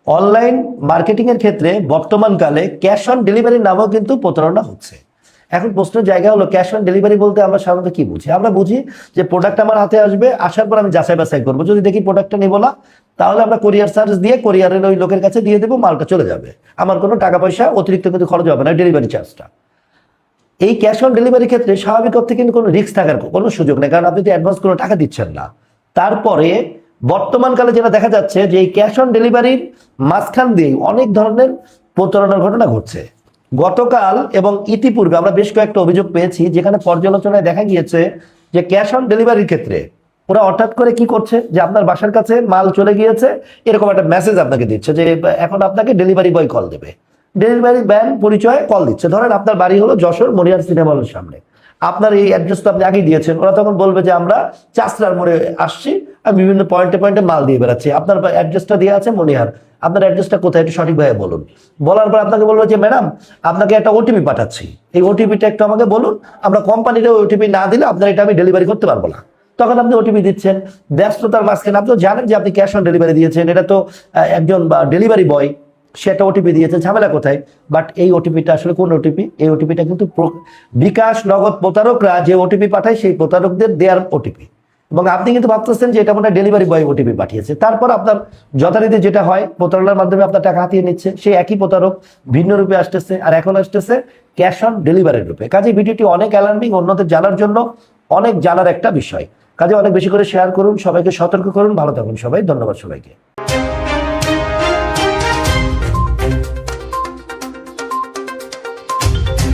Online marketing এর ক্ষেত্রে বর্তমানকালে cash on delivery নামেও কিন্তু প্রতারণা হচ্ছে। এখন প্রশ্নের জায়গা হলো, ক্যাশ অন ডেলিভারি বলতে আমরা সাধারণত কি বুঝি? আমরা বুঝি যে প্রোডাক্ট আমার হাতে আসবে, আসার পর আমি যাচাই বাছাই করবো, যদি দেখি প্রোডাক্টটা নিব না, তাহলে আমরা কোরিয়ার চার্জ দিয়ে কোরিয়ারের ওই লোকের কাছে দিয়ে দেবো, মালটা চলে যাবে, আমার কোনো টাকা পয়সা অতিরিক্ত কিন্তু খরচ হবে না, ডেলিভারি চার্জটা। এই ক্যাশ অন ডেলিভারির ক্ষেত্রে স্বাভাবিক অর্থে কিন্তু কোনো রিস্ক থাকার কোনো সুযোগ নেই, কারণ আপনি তো অ্যাডভান্স কোনো টাকা দিচ্ছেন না। তারপরে বর্তমানকালে যেটা দেখা যাচ্ছে যে এই ক্যাশ অন ডেলিভারির মাঝখান দিয়ে অনেক ধরনের প্রতারণার ঘটনা ঘটছে। গতকাল এবং ইতিপূর্বে আমরা বেশ কয়েকটা অভিযোগ পেয়েছি, যেখানে পর্যালোচনায় দেখা গিয়েছে যে ক্যাশ অন ডেলিভারির ক্ষেত্রে ওরা হঠাৎ করে কি করছে, যে আপনার বাসার কাছে মাল চলে গিয়েছে, এরকম একটা মেসেজ আপনাকে দিচ্ছে যে এখন আপনাকে ডেলিভারি বয় কল দেবে, ডেলিভারি ম্যান পরিচয়ে কল দিচ্ছে। ধরেন আপনার বাড়ি হলো যশোর মনিহার সিনেমা হলের সামনে, আপনার এই অ্যাড্রেসটা আপনি আগেই দিয়েছেন, ওরা তখন বলবে যে আমরা চাষরার মোড়ে আসছি, আমি বিভিন্ন পয়েন্টে পয়েন্টে মাল দিয়ে বেড়াচ্ছি, আপনার অ্যাড্রেসটা দেওয়া আছে মনিহার, আপনার অ্যাড্রেসটা কোথায় একটু সঠিকভাবে বলুন। বলার পর আপনাকে বলবো যে ম্যাডাম আপনাকে একটা ওটিপি পাঠাচ্ছি, এই ওটিপিটা একটু আমাকে বলুন, আমরা কোম্পানির ওটিপি না দিলে আপনার এটা আমি ডেলিভারি করতে পারবো না। তখন আপনি ওটিপি দিচ্ছেন, ব্যস্ততার মাঝখানে আপনি জানেন যে আপনি ক্যাশ অন ডেলিভারি দিয়েছেন, এটা তো একজন ডেলিভারি বয়, সে একটা ওটিপি দিয়েছে, ঝামেলা কোথায়? বাট এই ওটিপিটা আসলে কোন ওটিপি? এই ওটিপিটা কিন্তু বিকাশ নগদ প্রতারকরা যে ওটিপি পাঠায় সেই প্রতারকদের দেওয়ার ওটিপি, এবং আপনি কিন্তু ভাবতেছেন যে এটা মনে হয় ডেলিভারি বয় ওটিপি পাঠিয়েছে। তারপর আপনার যথারীতি যেটা হয়, প্রতারণার মাধ্যমে আপনার টাকা হাতিয়ে নিচ্ছে, সেই একই প্রতারক ভিন্ন রূপে আসতেছে, আর এখন আসতেছে ক্যাশ অন ডেলিভারির রূপে। কাজে ভিডিওটি অনেক অ্যালার্মিং, অন্যদের জানার জন্য অনেক জানার একটা বিষয়। কাজে অনেক বেশি করে শেয়ার করুন, সবাইকে সতর্ক করুন। ভালো থাকুন সবাই, ধন্যবাদ সবাইকে।